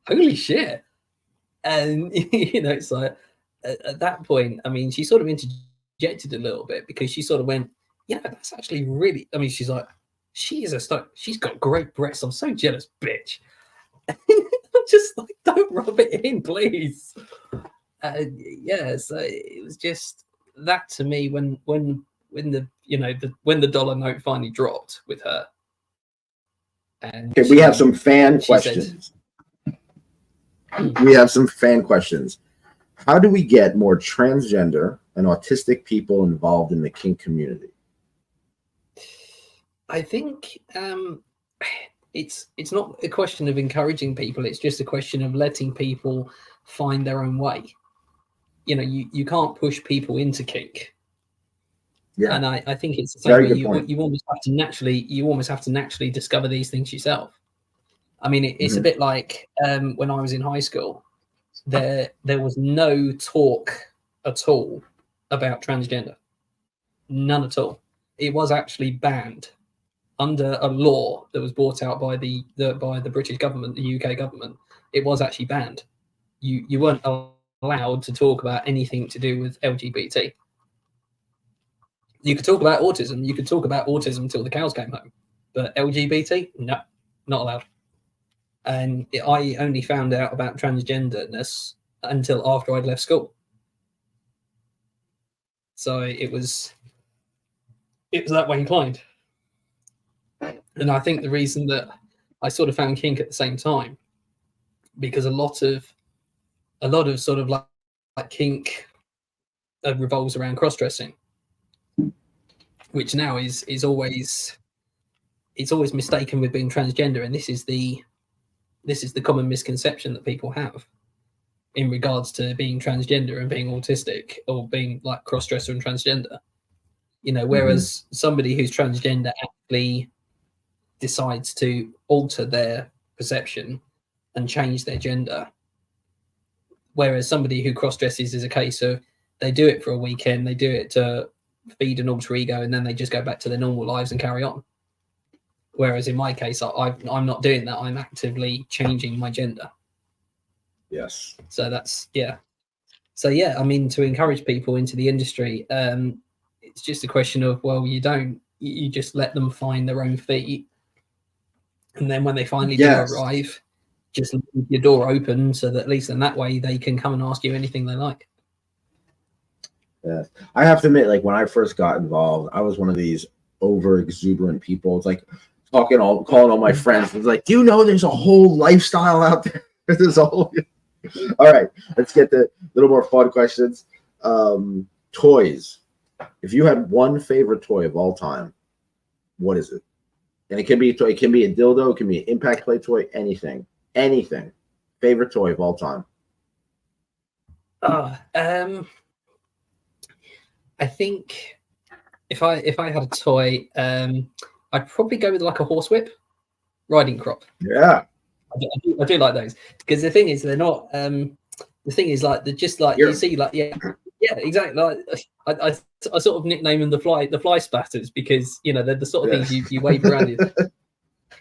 Holy shit. And, you know, it's like, at that point, I mean, she sort of interjected a little bit because she sort of went, yeah, that's actually really, I mean, she's like, she is a stud. She's got great breasts. I'm so jealous, bitch. I'm just like, don't rub it in, please. Yeah, so it was just that to me when the, you know, when the dollar note finally dropped with her. And okay, we have some fan questions. We have some fan questions. How do we get more transgender and autistic people involved in the kink community? I think it's not a question of encouraging people. It's just a question of letting people find their own way. You know, you can't push people into kink. Yeah, and I think it's the same way you almost have to naturally discover these things yourself. I mean, it's a bit like when I was in high school, there was no talk at all about transgender, none at all. It was actually banned under a law that was brought out by the British government, the UK government. It was actually banned. You weren't allowed to talk about anything to do with LGBT. You could talk about autism. You could talk about autism till the cows came home, but LGBT, no, not allowed. And I only found out about transgenderness until after I'd left school. So it was that way inclined. And I think the reason that I sort of found kink at the same time, because a lot of sort of like kink revolves around cross-dressing, which now is always mistaken with being transgender, and this is the common misconception that people have in regards to being transgender and being autistic or being like cross-dresser and transgender. You know, whereas somebody who's transgender actually decides to alter their perception and change their gender, whereas somebody who cross-dresses is a case of they do it for a weekend, they do it to feed an alter ego, and then they just go back to their normal lives and carry on. Whereas in my case, I'm not doing that. I'm actively changing my gender. Yes. So that's, yeah. So yeah, I mean, to encourage people into the industry, it's just a question of, well, you just let them find their own feet. And then when they finally do arrive, just leave your door open so that at least in that way they can come and ask you anything they like. Yeah, I have to admit, like when I first got involved, I was one of these over exuberant people. It's like calling all my friends. It's like, do you know there's a whole lifestyle out there? There's a whole. All right, let's get the little more fun questions. Toys. If you had one favorite toy of all time, what is it? And it can be a toy. It can be a dildo. It can be an impact play toy. Anything. Favorite toy of all time. I think if I had a toy, I'd probably go with like a horsewhip, riding crop. Yeah, I do like those, because the thing is they're not. The thing is like they're just like you see, like yeah, exactly. Like I sort of nickname them the fly spatters, because you know they're the sort of things you wave around.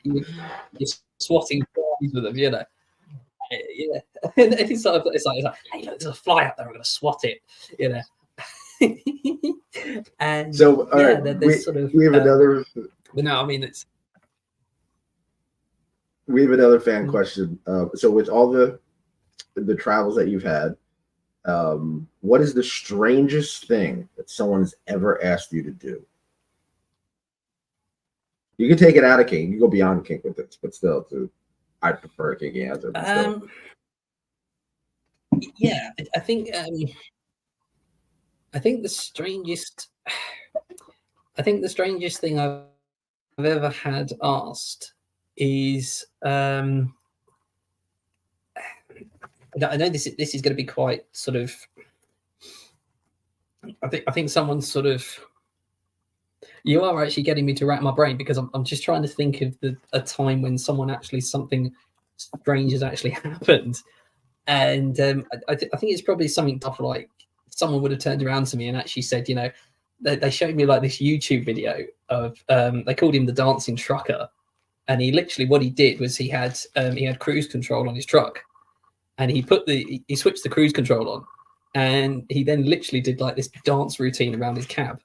You're swatting flies with them, you know. Yeah, and it's like hey, look, there's a fly out there. I'm going to swat it, you know. And so yeah, there's sort of we have another. But no, I mean we have another fan question. So with all the travels that you've had, what is the strangest thing that someone's ever asked you to do? You can take it out of kink. You can go beyond kink with this, but still, I prefer a kinky answer. Yeah, I think the strangest thing I've ever had asked is I know this is going to be quite sort of. I think someone's sort of. You are actually getting me to rack my brain because I'm just trying to think of a time when something strange has actually happened, and I think it's probably something tough, like someone would have turned around to me and actually said, you know, they showed me like this YouTube video of they called him the dancing trucker, and he literally what he did was he had cruise control on his truck, and he switched the cruise control on, and he then literally did like this dance routine around his cab.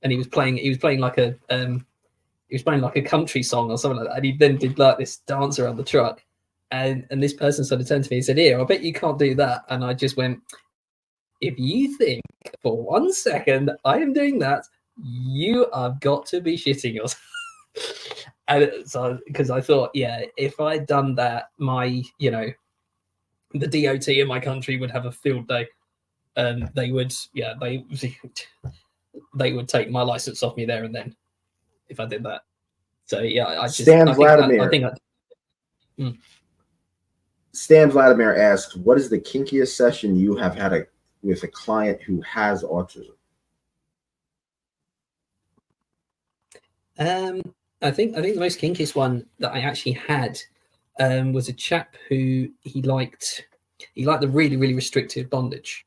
And he was playing like a country song or something like that. And he then did like this dance around the truck. And this person sort of turned to me and said, "Here, I bet you can't do that." And I just went, "If you think for 1 second I am doing that, you have got to be shitting yourself." And so, because I thought, yeah, if I'd done that, the DOT in my country would have a field day. And they would take my license off me there and then if I did that. So yeah, Stan Vladimir asks, "What is the kinkiest session you have had with a client who has autism?" I think the most kinkiest one that I actually had was a chap who he liked the really, really restrictive bondage.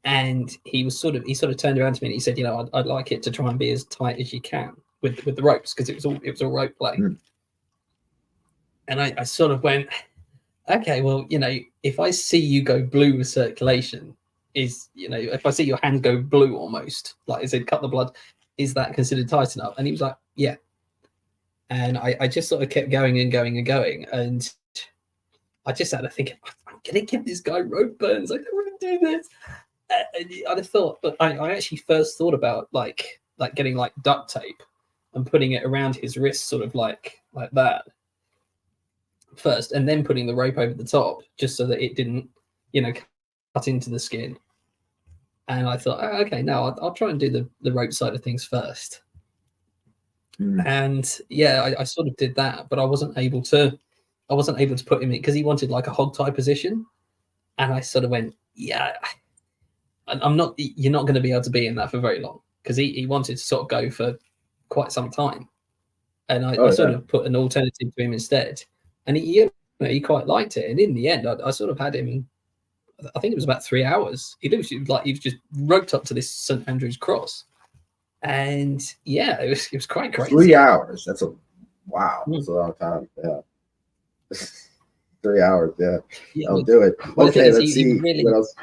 And he sort of turned around to me and he said, "You know, I'd like it to try and be as tight as you can with the ropes, because it was all rope play." And I sort of went, "Okay, well, you know, if I see you go blue with circulation, if I see your hand go blue almost, like as it cut the blood, is that considered tight enough?" And he was like, "Yeah." And I just sort of kept going and going and going, and I just started thinking, "I'm gonna give this guy rope burns. I don't want to do this." I'd have thought, but I actually first thought about like getting like duct tape and putting it around his wrist, sort of like that first, and then putting the rope over the top just so that it didn't, cut into the skin. And I thought, oh, okay, no, I'll try and do the rope side of things first. And yeah, I sort of did that, but I wasn't able to put him in because he wanted like a hog tie position, and I sort of went, yeah. You're not going to be able to be in that for very long, because he wanted to sort of go for quite some time. And I sort of put an alternative to him instead. And he quite liked it. And in the end, I sort of had him, I think it was about 3 hours. He was just roped up to this St. Andrew's cross. And yeah, it was quite crazy. 3 hours. Wow. That's a long time. Yeah. 3 hours. Yeah. I'll do it. Okay, let's see what else.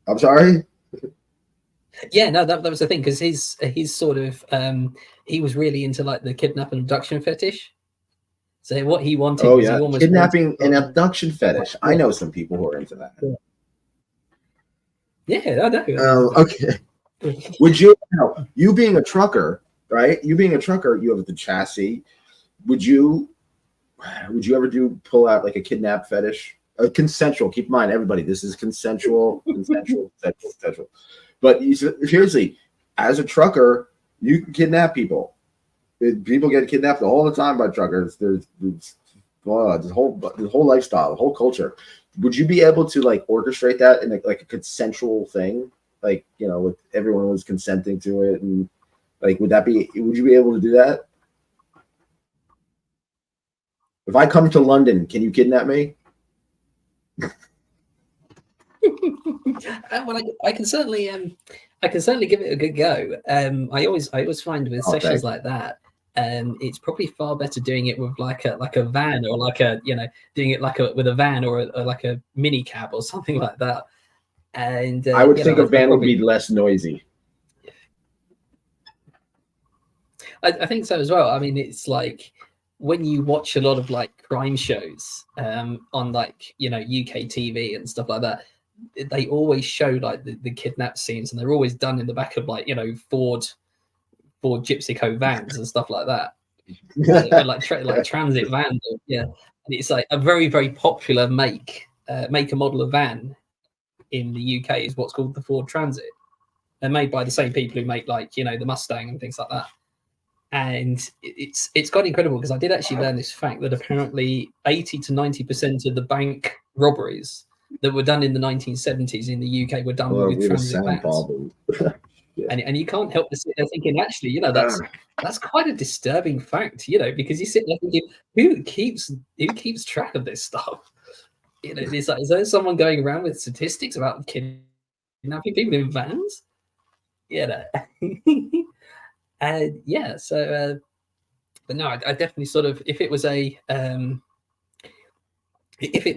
I'm sorry? Yeah, no, that was the thing, because his sort of he was really into like the kidnap and abduction fetish. So what he wanted was he almost kidnapping and abduction fetish. I know some people who are into that. Yeah, I know. Okay. Would you being a trucker, right? You being a trucker, you have the chassis. Would you ever pull out like a kidnap fetish? Consensual. Keep in mind, everybody, this is consensual. But seriously, as a trucker, you can kidnap people. People get kidnapped all the time by truckers. There's this whole lifestyle, the whole culture. Would you be able to like orchestrate that in like a consensual thing, like with everyone was consenting to it, and like would you be able to do that? If I come to London, can you kidnap me? Well, I can certainly give it a good go. I always find with sessions like that, it's probably far better doing it with like a van, or like doing it with a van or like a mini cab or something like that. And I would think a van would be less noisy. I think so as well. I mean, it's like when you watch a lot of like crime shows on like UK TV and stuff like that, they always show like the kidnap scenes, and they're always done in the back of like Ford Gypsy Co vans and stuff like that, like transit vans. Yeah, and it's like a very, very popular make and model of van in the UK is what's called the Ford Transit. They're made by the same people who make like the Mustang and things like that. And it's quite incredible because I did actually learn this fact that apparently 80 to 90% of the bank robberies that were done in the 1970s in the UK were done with transit vans. Yeah. And you can't help but sit there thinking, actually, you know, that's quite a disturbing fact, you know, because you sit there thinking, who keeps track of this stuff? You know, it's like, is there someone going around with statistics about kidnapping people in vans? You know. And yeah, so but no, I definitely sort of, if it was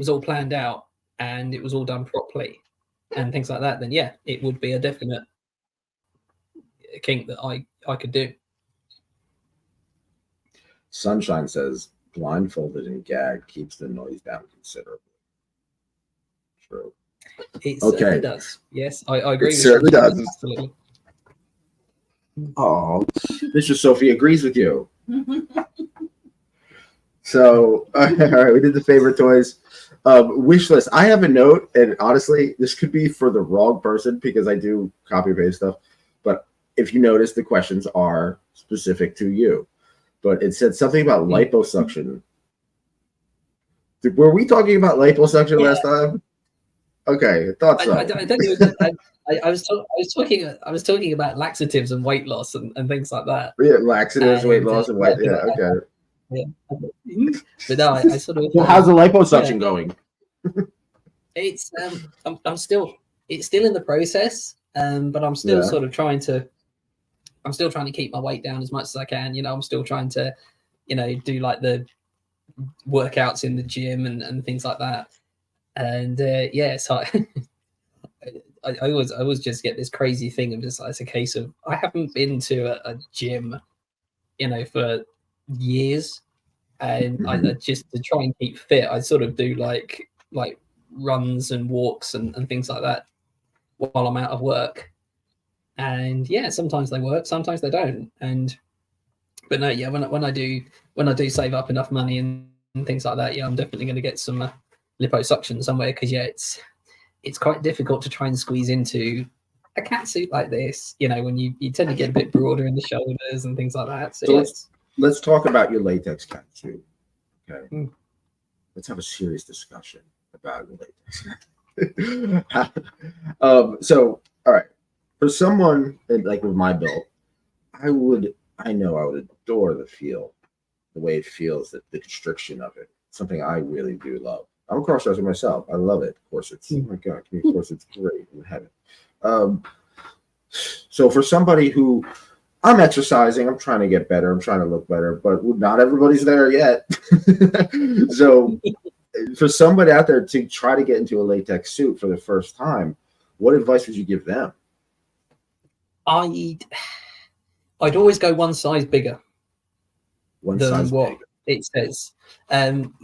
all planned out and it was all done properly and things like that, then yeah, it would be a definite kink that I could do. Sunshine says blindfolded and gagged keeps the noise down considerably. True. It certainly does. Yes, I agree. It certainly does. Absolutely. Oh, Mistress Sophie agrees with you. So, all right, we did the favorite toys. Wish list. I have a note, and honestly, this could be for the wrong person because I do copy and paste stuff. But if you notice, the questions are specific to you. But it said something about liposuction. Were we talking about liposuction last time? Okay, I thought so. I don't know. I was talking about laxatives and weight loss and things like that. Yeah, laxatives, weight loss, and weight. Yeah, okay. Yeah. But no, I sort of. So how's the liposuction going? It's I'm still in the process, but I'm still sort of trying to keep my weight down as much as I can. You know, I'm still trying to, you know, do like the workouts in the gym and things like that. And yeah, so I always just get this crazy thing of just, it's a case of, I haven't been to a gym, you know, for years, and I just, to try and keep fit, I sort of do like runs and walks and things like that while I'm out of work. And yeah, sometimes they work, sometimes they don't. But no, yeah, when I do save up enough money and things like that, yeah, I'm definitely going to get some liposuction somewhere, because yeah, it's quite difficult to try and squeeze into a cat suit like this, you know, when you tend to get a bit broader in the shoulders and things like that. So yeah, let's talk about your latex cat suit. Okay. Let's have a serious discussion about your latex. So all right, for someone like with my build, I would adore the way it feels, the constriction of it. Something I really do love. I'm a crossdresser myself. I love it. Corsets. Oh my god, corsets great in heaven. So for somebody who, I'm exercising, I'm trying to get better, I'm trying to look better, but not everybody's there yet. So for somebody out there to try to get into a latex suit for the first time, what advice would you give them? I'd always go one size bigger than what it says.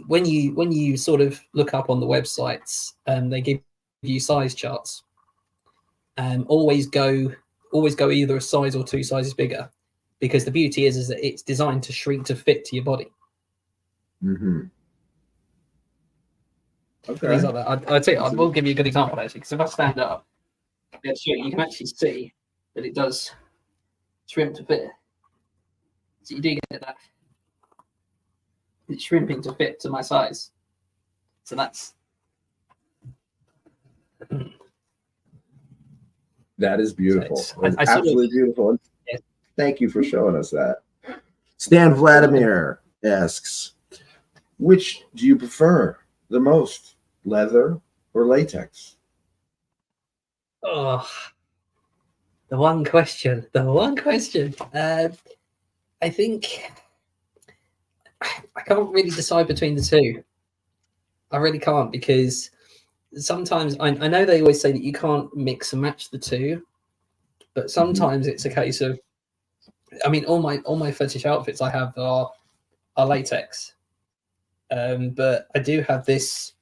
When you sort of look up on the websites, they give you size charts. Always go either a size or two sizes bigger, because the beauty is that it's designed to shrink to fit to your body. Mm-hmm. Okay. Things like that. I'd say I will give you a good example actually, because if I stand up, you can actually see that it does shrink to fit. So you do get that. It's shrimping to fit to my size. So that's. That is beautiful. So it's absolutely beautiful. Yeah. Thank you for showing us that. Stan Vladimir asks, which do you prefer the most, leather or latex? Oh, the one question. I think I can't really decide between the two. I really can't, because sometimes I know they always say that you can't mix and match the two, but sometimes it's a case of, I mean, all my fetish outfits I have are latex, but I do have this.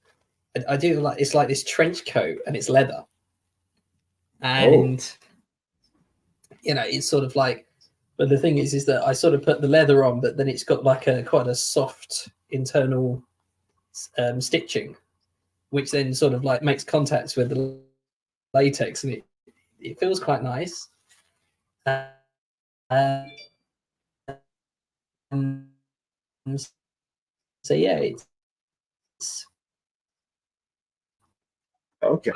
I do like, it's like this trench coat and it's leather, and you know, it's sort of like. But the thing is that I sort of put the leather on, but then it's got like quite a soft internal stitching, which then sort of like makes contact with the latex, and it feels quite nice. so yeah, it's okay.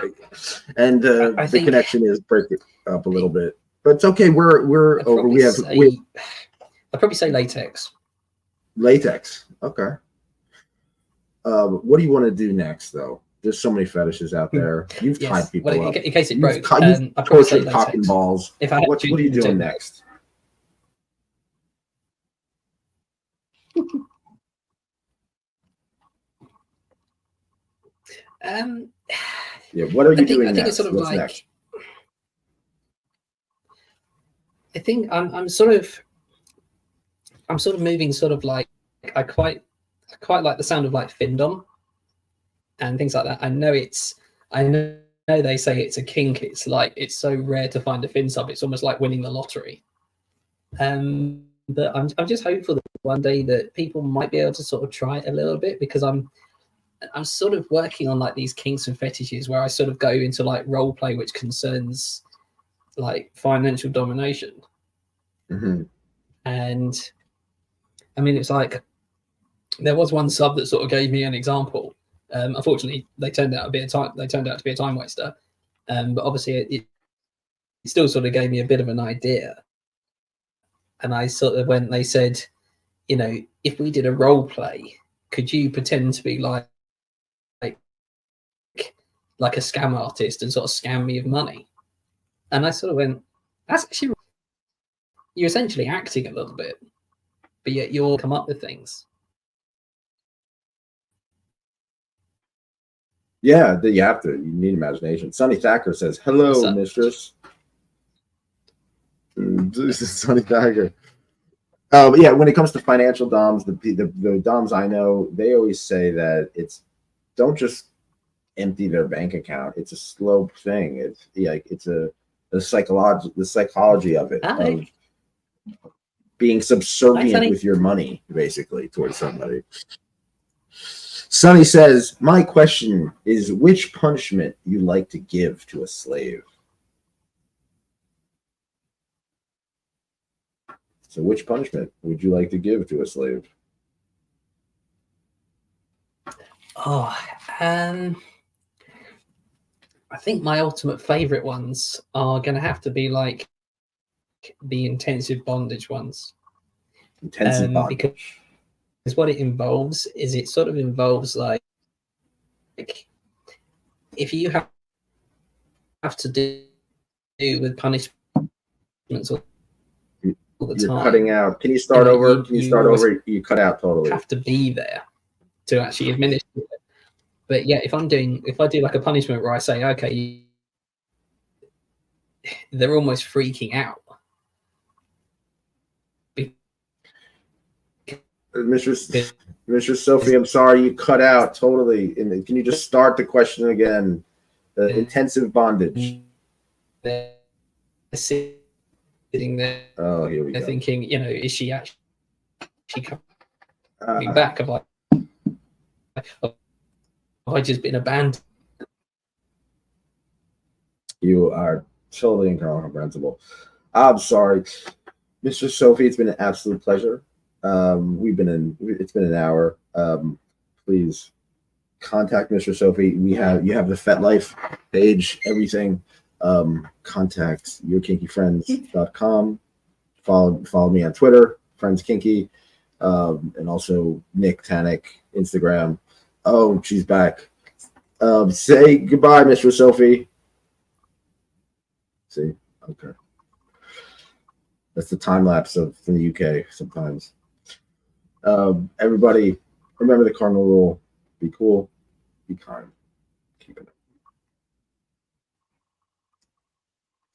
And I the think connection is breaking up a little bit, but it's okay. We're I'd over. probably We have say I'd probably say latex. latex. Okay. What do you want to do next, though? There's so many fetishes out there. You've tied Yes. people Well, up. in case it broke, You've I'd probably say tortured cock and latex. balls. If I had What to are you choose doing between next? Yeah. What are you doing I think it's next? sort of What's like next? I think I'm sort of moving sort of like I quite like the sound of like Findom and things like that. I know they say it's a kink. It's like it's so rare to find a fin sub. It's almost like winning the lottery. But I'm just hopeful that one day that people might be able to sort of try it a little bit, because I'm sort of working on like these kinks and fetishes where I sort of go into like role play which concerns like financial domination. Mm-hmm. And I mean, it's like there was one sub that sort of gave me an example. Unfortunately, they turned out to be a time waster. But obviously, it still sort of gave me a bit of an idea. And I sort of went. They said, you know, if we did a role play, could you pretend to be like a scam artist and sort of scam me of money? And I sort of went, that's actually, you're essentially acting a little bit, but yet you'll come up with things. Yeah, you have to. You need imagination. Sonny Thacker says, "Hello, Mistress." This is Sonny Thacker. Yeah, when it comes to financial doms, the doms I know, they always say that don't just empty their bank account. It's a slow thing. It's like it's the psychology of it, of being subservient with your money, basically, towards somebody. Sonny says, "My question is, which punishment you like to give to a slave?" So, which punishment would you like to give to a slave? Oh, I think my ultimate favorite ones are going to have to be like the intensive bondage ones. Intensive bondage. Because what it involves is it sort of involves like if you have to do with punishments all the You're time. Cutting out. Can you start over? Can you start over? You cut out totally. Have to be there to actually administer it. But yeah, if I do like a punishment where I say, okay, they're almost freaking out. Mistress Sophie, I'm sorry, you cut out totally. Can you just start the question again? The intensive bondage. They're sitting there. Oh, here we go. Thinking, you know, is she actually coming back? Have I just been abandoned? You are totally incomprehensible. I'm sorry, Mistress Sophie. It's been an absolute pleasure. It's been an hour. Please contact Mr. Sophie. You have the FetLife page, everything. Contact yourkinkyfriends.com. Follow me on Twitter, Friends Kinky, and also Nick Tanek, Instagram. Oh, she's back. Say goodbye, Mr. Sophie. See, okay. That's the time lapse from the UK sometimes. Everybody, remember the cardinal rule: be cool, be kind.